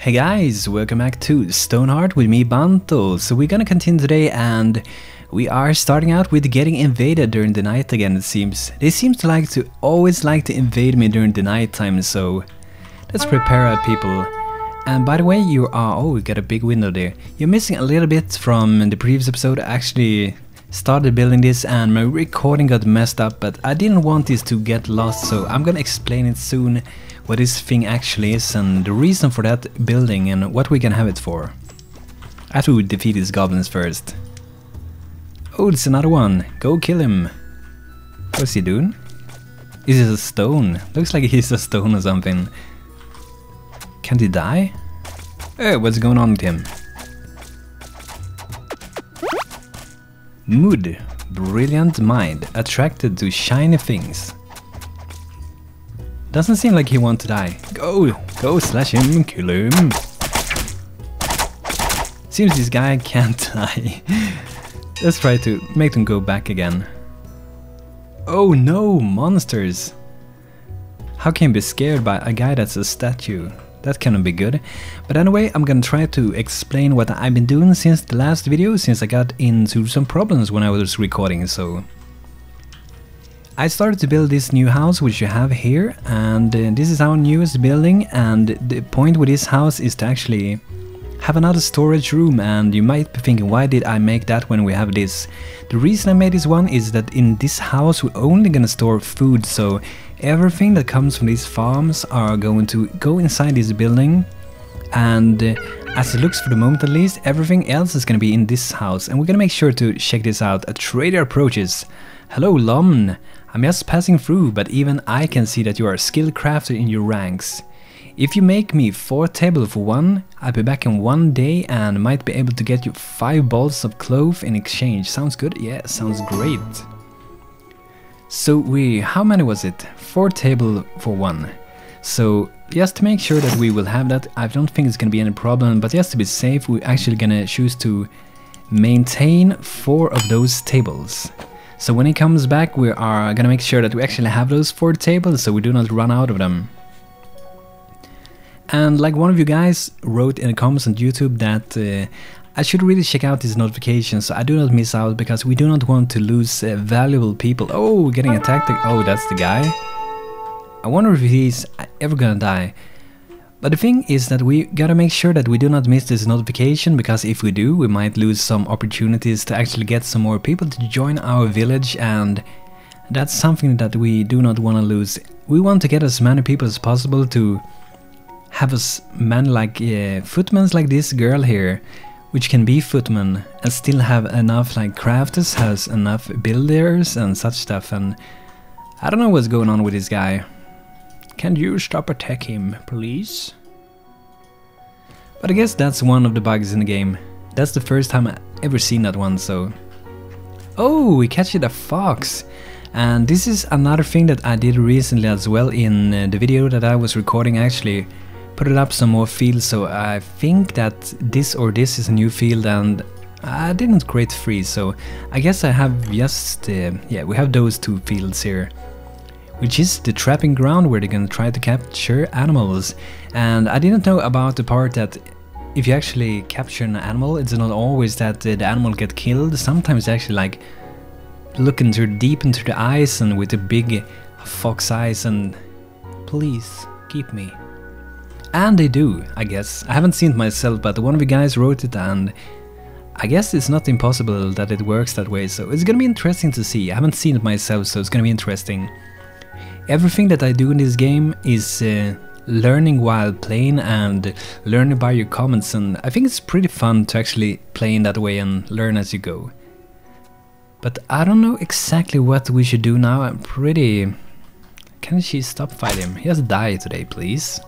Hey guys, welcome back to Stonehearth with me, Banto. So we're gonna continue today, and we are starting out with getting invaded during the night again, it seems. They seem to always like to invade me during the night time, so let's prepare our people. And by the way, you are... oh, we got a big window there. You're missing a little bit from the previous episode. I actually started building this and my recording got messed up, but I didn't want this to get lost, so I'm gonna explain it soon what this thing actually is and the reason for that building and what we can have it for. After we defeat these goblins first. Oh, it's another one. Go kill him. What's he doing? Is it a stone? Looks like he's a stone or something. Can't he die? Hey, what's going on with him? Mood. Brilliant mind. Attracted to shiny things. Doesn't seem like he wants to die. Go slash him, kill him. Seems this guy can't die. Let's try to make them go back again. Oh no, monsters. How can you be scared by a guy that's a statue? That cannot be good. But anyway, I'm gonna try to explain what I've been doing since the last video, since I got into some problems when I was recording, so... I started to build this new house, which you have here, and this is our newest building, and the point with this house is to actually have another storage room, and you might be thinking, why did I make that when we have this? The reason I made this one is that in this house we're only gonna store food, so everything that comes from these farms are going to go inside this building, and as it looks for the moment at least, everything else is gonna be in this house, and we're gonna make sure to check this out. A trader approaches. Hello, Lomn. I'm just passing through, but even I can see that you are a skilled crafter in your ranks. If you make me 4 tables for 1, I'll be back in 1 day and might be able to get you 5 balls of cloth in exchange. Sounds good? Yeah, sounds great. So how many was it? 4 tables for 1. So just to make sure that we will have that, I don't think it's gonna be any problem, but just to be safe, we're actually gonna choose to maintain 4 of those tables. So when he comes back, we are gonna make sure that we actually have those 4 tables so we do not run out of them. And like one of you guys wrote in the comments on YouTube that I should really check out these notifications so I do not miss out, because we do not want to lose valuable people. Oh, we're getting attacked. Oh, that's the guy. I wonder if he's ever gonna die. But the thing is that we gotta make sure that we do not miss this notification, because if we do, we might lose some opportunities to actually get some more people to join our village, and that's something that we do not want to lose. We want to get as many people as possible to have as many like footmen like this girl here, which can be footmen and still have enough like crafters, has enough builders and such stuff, and I don't know what's going on with this guy. Can you stop attacking him, please? But I guess that's one of the bugs in the game. That's the first time I ever seen that one, so... Oh, we catch it a fox! And this is another thing that I did recently as well in the video that I was recording. I actually put it up some more fields, so I think that this is a new field, and I didn't create 3, so I guess I have just... yeah, we have those 2 fields here, which is the trapping ground where they're gonna try to capture animals. And I didn't know about the part that if you actually capture an animal, it's not always that the animal get killed. Sometimes they actually like look deep into the eyes and with the big fox eyes and please keep me. And they do, I guess. I haven't seen it myself, but one of you guys wrote it, and I guess it's not impossible that it works that way, so it's gonna be interesting to see. I haven't seen it myself, so it's gonna be interesting. Everything that I do in this game is learning while playing and learning by your comments, and I think it's pretty fun to actually play in that way and learn as you go. But I don't know exactly what we should do now. I'm pretty... Can she stop fighting him? He has died today, please.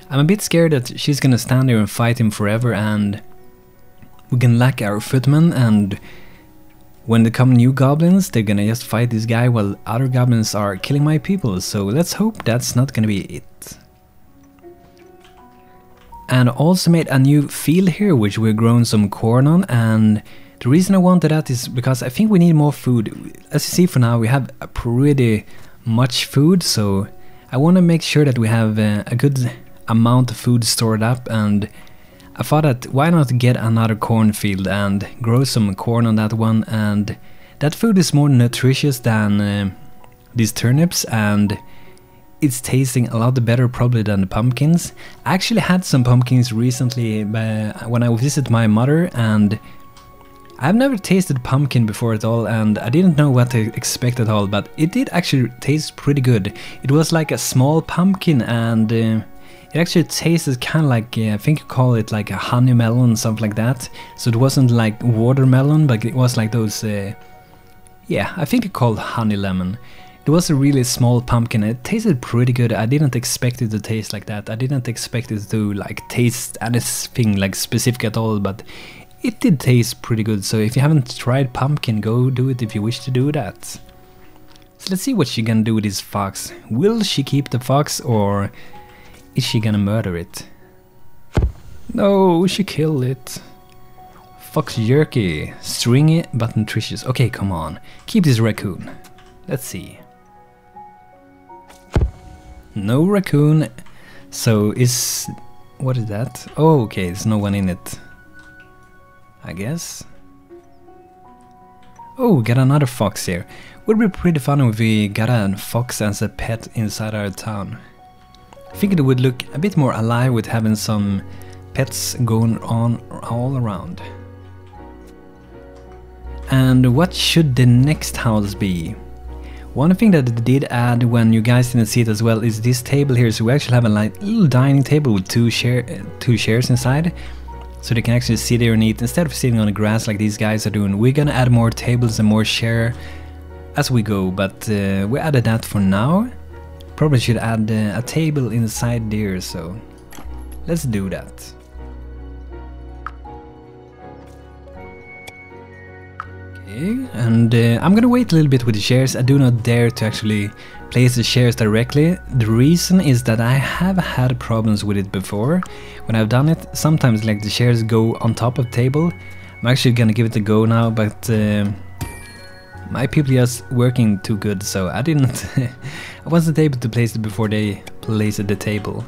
I'm a bit scared that she's gonna stand there and fight him forever, and we can lack our footmen, and when there come new goblins, they're gonna just fight this guy while other goblins are killing my people, so let's hope that's not gonna be it. And I also made a new field here, which we're growing some corn on, and the reason I wanted that is because I think we need more food. As you see, for now we have pretty much food, so I want to make sure that we have a good amount of food stored up, and I thought that why not get another cornfield and grow some corn on that one, and that food is more nutritious than these turnips, and it's tasting a lot better probably than the pumpkins. I actually had some pumpkins recently when I visited my mother, and I've never tasted pumpkin before at all, and I didn't know what to expect at all, but it did actually taste pretty good. It was like a small pumpkin, and it actually tasted kind of like, I think you call it like a honey melon, something like that. So it wasn't like watermelon, but it was like those, yeah, I think you called honey lemon. It was a really small pumpkin. It tasted pretty good. I didn't expect it to taste like that. I didn't expect it to like taste anything like specific at all, but it did taste pretty good. So if you haven't tried pumpkin, go do it if you wish to do that. So let's see what she gonna do with this fox. Will she keep the fox, or is she gonna murder it? No, she killed it. Fox jerky, stringy but nutritious. Okay, come on, keep this raccoon. Let's see. No raccoon. So what is that? Oh, okay, there's no one in it, I guess. Oh, we got another fox here. Would be pretty fun if we got a fox as a pet inside our town. I think it would look a bit more alive with having some pets going on all around. And what should the next house be? One thing that it did add when you guys didn't see it as well is this table here. So we actually have a like little dining table with two chairs inside, so they can actually sit there and eat instead of sitting on the grass like these guys are doing. We're gonna add more tables and more chair as we go, but we added that for now. Probably should add a table inside there, so let's do that. Okay, and I'm gonna wait a little bit with the chairs. I do not dare to actually place the chairs directly. The reason is that I have had problems with it before. When I've done it, sometimes like the chairs go on top of the table. I'm actually gonna give it a go now, but my people are just working too good, so I didn't I wasn't able to place it before they placed the table.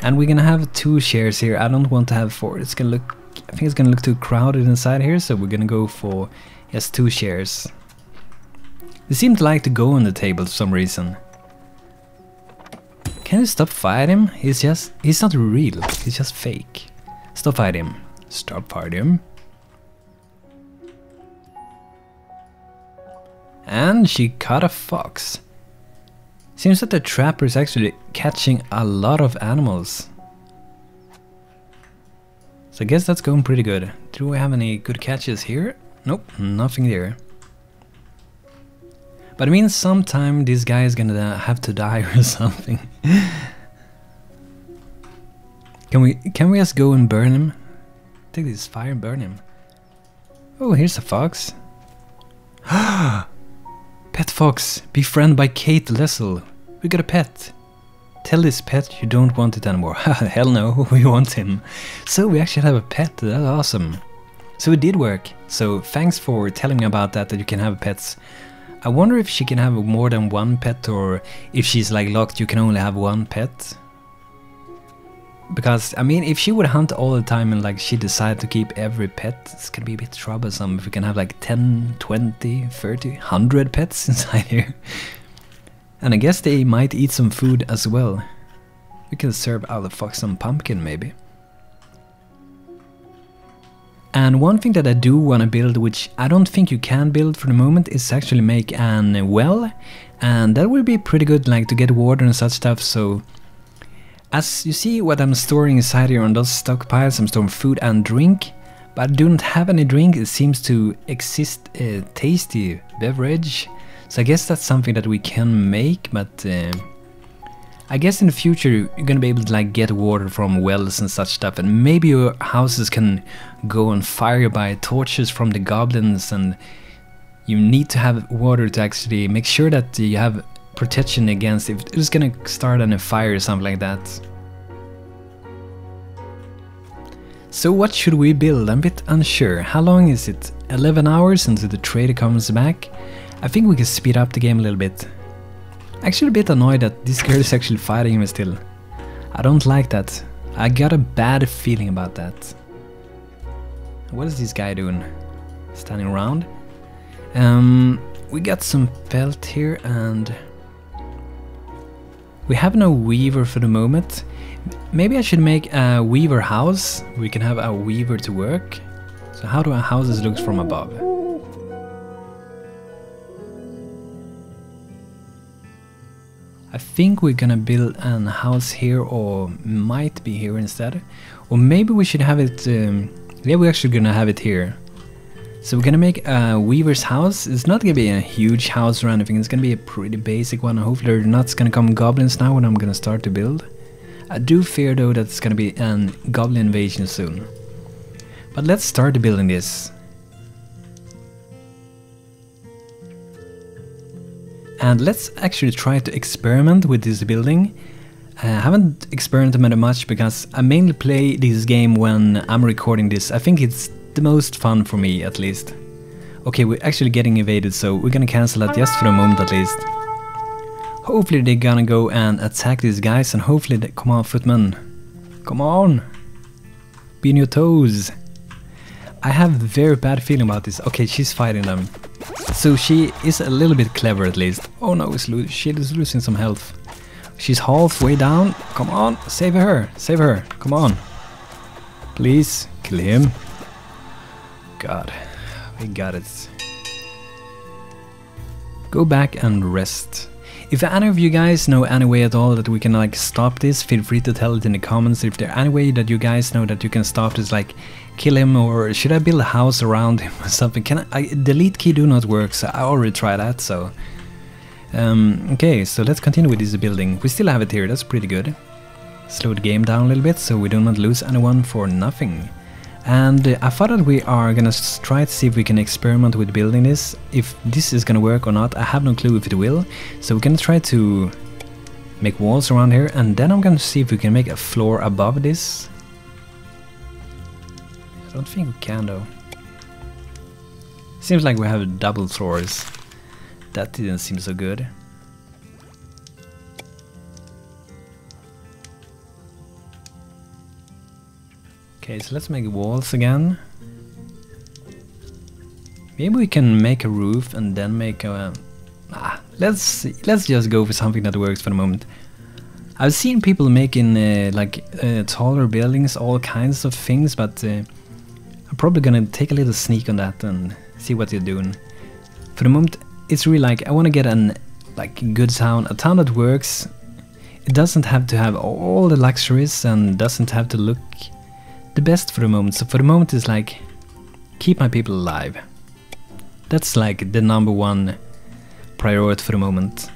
And we're gonna have two chairs here. I don't want to have four. It's gonna look, I think it's gonna look too crowded inside here, so we're gonna go for just two chairs. They seem to like to go on the table for some reason. Can you stop fighting him? He's not real, he's just fake. Stop fighting him. Stop fighting him. And she caught a fox. Seems that the trapper is actually catching a lot of animals. So I guess that's going pretty good. Do we have any good catches here? Nope, nothing there. But it means sometime this guy is gonna have to die or something. Can we just go and burn him? Take this fire and burn him. Oh, here's a fox. Pet fox, befriended by Kate Lessel. We got a pet. Tell this pet you don't want it anymore. Hell no, we want him. So we actually have a pet, that's awesome. So it did work. So thanks for telling me about that you can have pets. I wonder if she can have more than one pet, or if she's like locked you can only have one pet. Because, I mean, if she would hunt all the time and like she decided to keep every pet, it's gonna be a bit troublesome if we can have like 10, 20, 30, 100 pets inside here. And I guess they might eat some food as well. We can serve our fox some pumpkin maybe. And one thing that I do want to build, which I don't think you can build for the moment, is actually make an well. And that will be pretty good, like to get water and such stuff. So as you see what I'm storing inside here on those stockpiles, I'm storing food and drink. But I don't have any drink. It seems to exist a tasty beverage. So I guess that's something that we can make, but I guess in the future you're gonna be able to like get water from wells and such stuff, and maybe your houses can go on fire by torches from the goblins, and you need to have water to actually make sure that you have protection against if it's gonna start on a fire or something like that. So what should we build? I'm a bit unsure. How long is it? 11 hours until the trader comes back? I think we can speed up the game a little bit. Actually a bit annoyed that this girl is actually fighting him still. I I don't like that. I got a bad feeling about that. What is this guy doing? Standing around? We got some felt here and we have no weaver for the moment. Maybe I should make a weaver house. We can have a weaver to work. So how do our houses look from above? I think we're gonna build a house here, or might be here instead. Or maybe we should have it... yeah, we're actually gonna have it here. So we're gonna make a weaver's house. It's not gonna be a huge house or anything. It's gonna be a pretty basic one. Hopefully they're not gonna come goblins now when I'm gonna start to build. I do fear though that it's gonna be a goblin invasion soon. But let's start building this. And let's actually try to experiment with this building. I haven't experimented much because I mainly play this game when I'm recording this. I think it's the most fun for me, at least. Okay, we're actually getting invaded, so we're gonna cancel that just for the moment at least. Hopefully they're gonna go and attack these guys, and hopefully they... Come on, footman. Come on! Be on your toes! I have a very bad feeling about this. Okay, she's fighting them. So she is a little bit clever at least. Oh no, she is losing some health. She's halfway down. Come on, save her, save her. Come on. Please, kill him. God, we got it. Go back and rest. If any of you guys know any way at all that we can like stop this, feel free to tell it in the comments. If there any way that you guys know that you can stop this, like kill him, or should I build a house around him or something? Can I delete key do not work, so I already tried that, so... okay, so let's continue with this building. We still have it here, that's pretty good. Slow the game down a little bit so we do not lose anyone for nothing. And I thought that we are gonna try to see if we can experiment with building this. If this is gonna work or not, I have no clue if it will. So we're gonna try to make walls around here, and then I'm gonna see if we can make a floor above this. I don't think we can though. Seems like we have double floors. That didn't seem so good. Okay, so let's make walls again. Maybe we can make a roof and then make a... let's just go for something that works for the moment. I've seen people making taller buildings, all kinds of things, but I'm probably gonna take a little sneak on that and see what they're doing. For the moment, it's really like I want to get an good town, a town that works. It doesn't have to have all the luxuries and doesn't have to look the best for the moment. So for the moment it's like keep my people alive. That's like the #1 priority for the moment.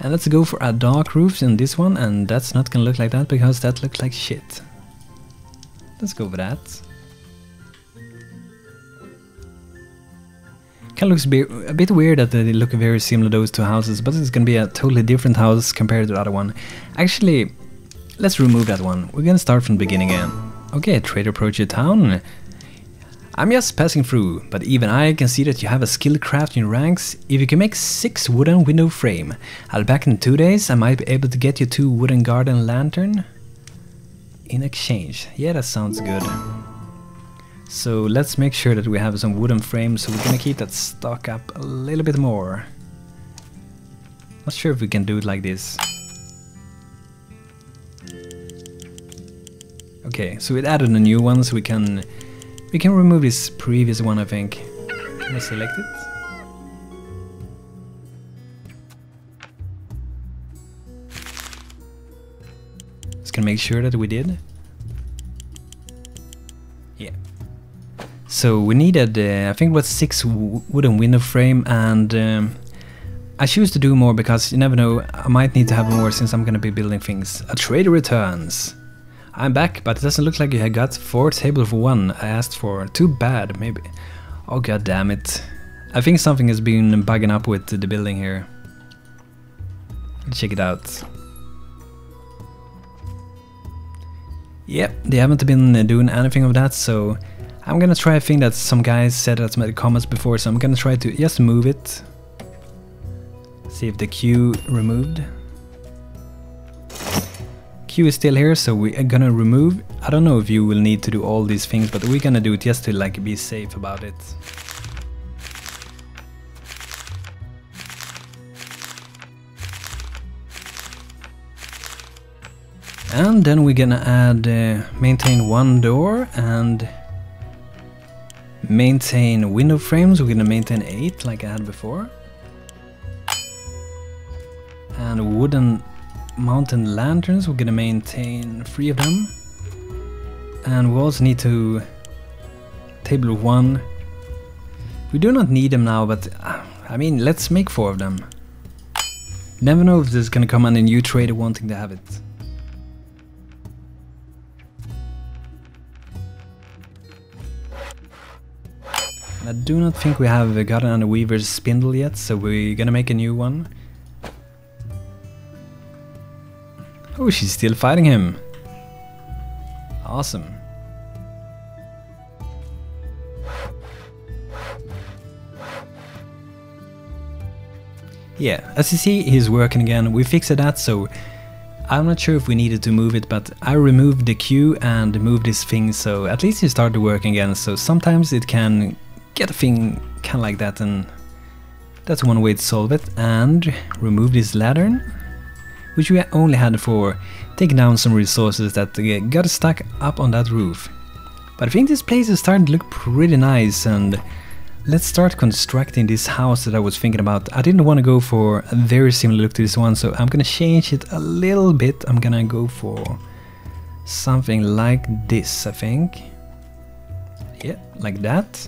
And let's go for a dark roof in this one, and that's not gonna look like that because that looks like shit. Let's go for that. Kind of looks a bit weird that they look very similar, those two houses, but it's gonna be a totally different house compared to the other one. Actually, let's remove that one. We're gonna start from the beginning again. Okay, trader approach your town. I'm just passing through, but even I can see that you have a skill craft in your ranks. If you can make 6 wooden window frame, I'll be back in 2 days. I might be able to get you 2 wooden garden lantern in exchange. Yeah, that sounds good. So let's make sure that we have some wooden frames, so we're gonna keep that stock up a little bit more. Not sure if we can do it like this. Okay, so it added a new one, so we can remove this previous one, I think. Can I select it? Just gonna make sure that we did. Yeah. So we needed, I think it was 6 wooden window frame, and I choose to do more because you never know, I might need to have more since I'm gonna be building things. A trader returns. I'm back, but it doesn't look like I got 4 tables for 1 I asked for. Too bad, maybe. Oh god damn it. I think something has been bugging up with the building here. Let's check it out. Yep, they haven't been doing anything of that, so I'm gonna try a thing that some guys said that's made comments before, so I'm gonna try to just move it. See if the queue removed. Q is still here, so we are gonna remove. I don't know if you will need to do all these things, but we're gonna do it just to like be safe about it. And then we're gonna add maintain one door and maintain window frames. We're gonna maintain 8 like I had before. And wooden mountain lanterns, we're gonna maintain 3 of them. And we also need to table 1. We do not need them now, but I mean, let's make 4 of them. Never know if there's gonna come on a new trader wanting to have it. I do not think we have gotten on the Weaver's spindle yet, so we're gonna make a new one. Oh, she's still fighting him. Awesome. Yeah, as you see, he's working again. We fixed that, so I'm not sure if we needed to move it, but I removed the queue and moved this thing, so at least it started working again. So sometimes it can get a thing kind of like that, and that's one way to solve it. And remove this ladder, which we only had for taking down some resources that got stuck up on that roof. But I think this place is starting to look pretty nice, and let's start constructing this house that I was thinking about. I didn't want to go for a very similar look to this one, so I'm gonna change it a little bit. I'm gonna go for something like this, I think. Yeah, like that.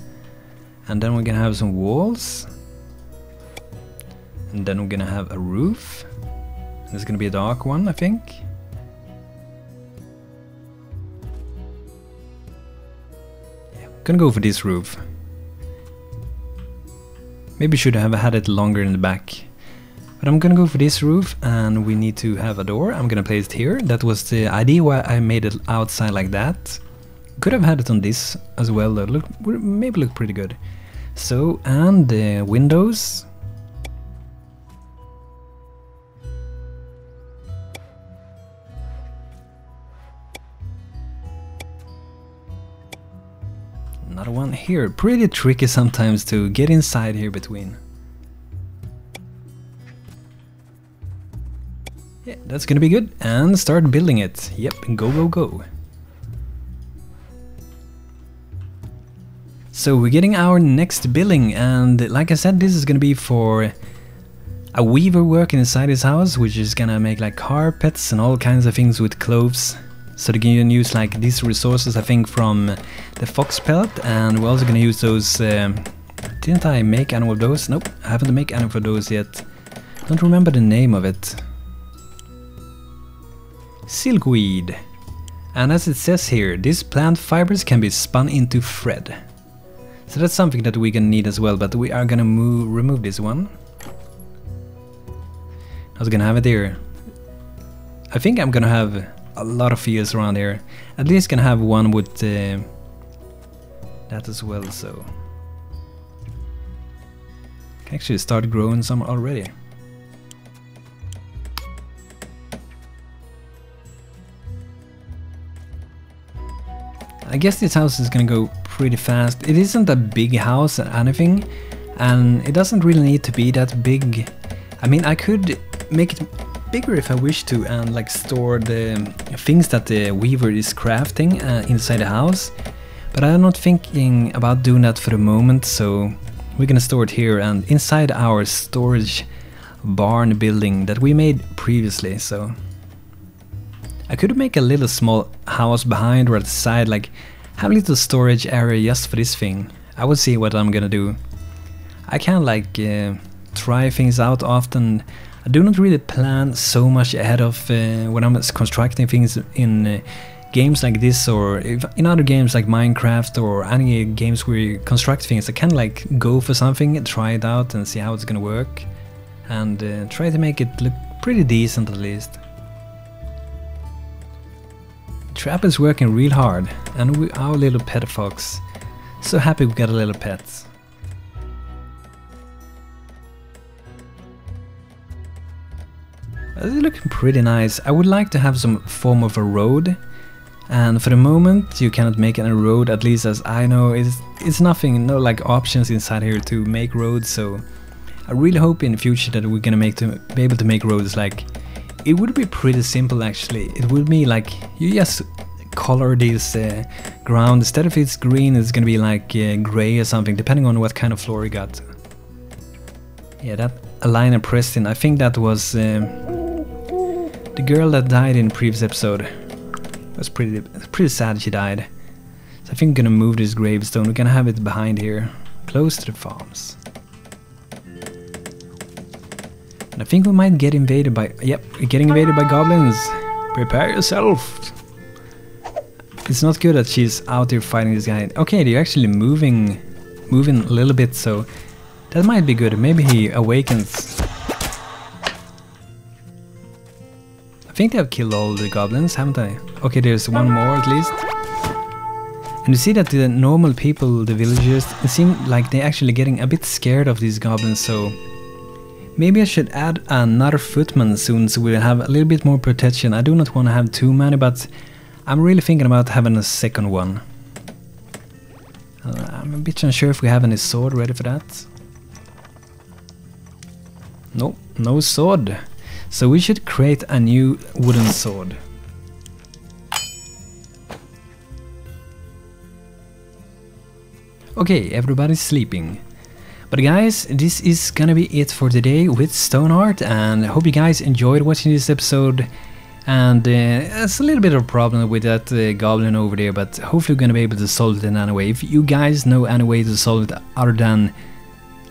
And then we're gonna have some walls. And then we're gonna have a roof. And it's gonna be a dark one, I think. Yeah, gonna go for this roof. Maybe should have had it longer in the back. But I'm gonna go for this roof, and we need to have a door. I'm gonna place it here. That was the idea why I made it outside like that. Could have had it on this as well, though. Maybe look pretty good. So, and the windows. Another one here. Pretty tricky sometimes to get inside here between. Yeah, that's gonna be good. And start building it. Yep, go, go, go. So we're getting our next building, and like I said, this is gonna be for a weaver working inside his house, which is gonna make like carpets and all kinds of things with clothes. So they can use like these resources, I think, from the fox pellet, and we're also gonna use those. Didn't I make any of those? Nope, I haven't made any of those yet. Don't remember the name of it. Silkweed. And as it says here, these plant fibers can be spun into thread. So that's something that we're gonna need as well, but we are gonna remove this one. I was gonna have it here. I think I'm gonna have a lot of fields around here. At least gonna have one with that as well, so can actually start growing some already. I guess this house is gonna go pretty fast. It isn't a big house or anything, and it doesn't really need to be that big. I mean, I could make it bigger if I wish to, and like store the things that the weaver is crafting inside the house, but I'm not thinking about doing that for the moment, so we're gonna store it here and inside our storage barn building that we made previously. So I could make a little small house behind or at the side, like have a little storage area just for this thing. I will see what I'm gonna do. I can like try things out often. I do not really plan so much ahead of when I'm constructing things in games like this, or if in other games like Minecraft or any games where you construct things. I can like go for something, try it out and see how it's gonna work, and try to make it look pretty decent at least. Trap is working real hard, and our little pet fox. So happy we got a little pet. It's looking pretty nice. I would like to have some form of a road, and for the moment you cannot make any road, at least as I know. It's nothing, no like options inside here to make roads, so I really hope in the future that we're gonna be able to make roads. Like, it would be pretty simple actually. It would be like you just color this ground. Instead of it's green, it's gonna be like gray or something, depending on what kind of floor you got. Yeah, that Alina Preston, I think that was the girl that died in the previous episode. It was pretty sad she died. So I think I'm gonna move this gravestone. We're gonna have it behind here, close to the farms. And I think we might get invaded by... Yep, we're getting invaded by goblins. Prepare yourself. It's not good that she's out there fighting this guy. Okay, they're actually moving a little bit, so that might be good. Maybe he awakens. I think they have killed all the goblins, haven't they? Okay, there's one more at least. And you see that the normal people, the villagers, it seems like they're actually getting a bit scared of these goblins, so maybe I should add another footman soon, so we'll have a little bit more protection. I do not want to have too many, but I'm really thinking about having a second one. I'm a bit unsure if we have any sword ready for that. Nope, no sword. So we should create a new wooden sword. Okay, everybody's sleeping. But guys, this is gonna be it for today with Stonehearth, and I hope you guys enjoyed watching this episode. And it's a little bit of a problem with that goblin over there, but hopefully we're gonna be able to solve it in any way. If you guys know any way to solve it other than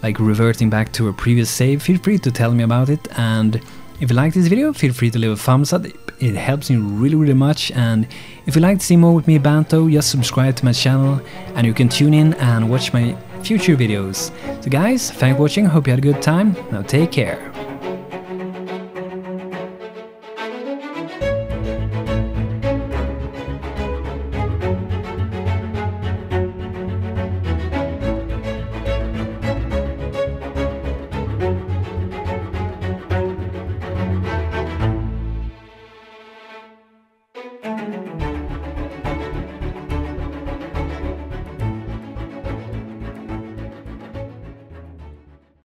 like reverting back to a previous save, feel free to tell me about it. And if you like this video, feel free to leave a thumbs up. It helps me really much. And if you'd like to see more with me, Banto, just subscribe to my channel and you can tune in and watch my future videos. So guys, thanks for watching, hope you had a good time. Now take care.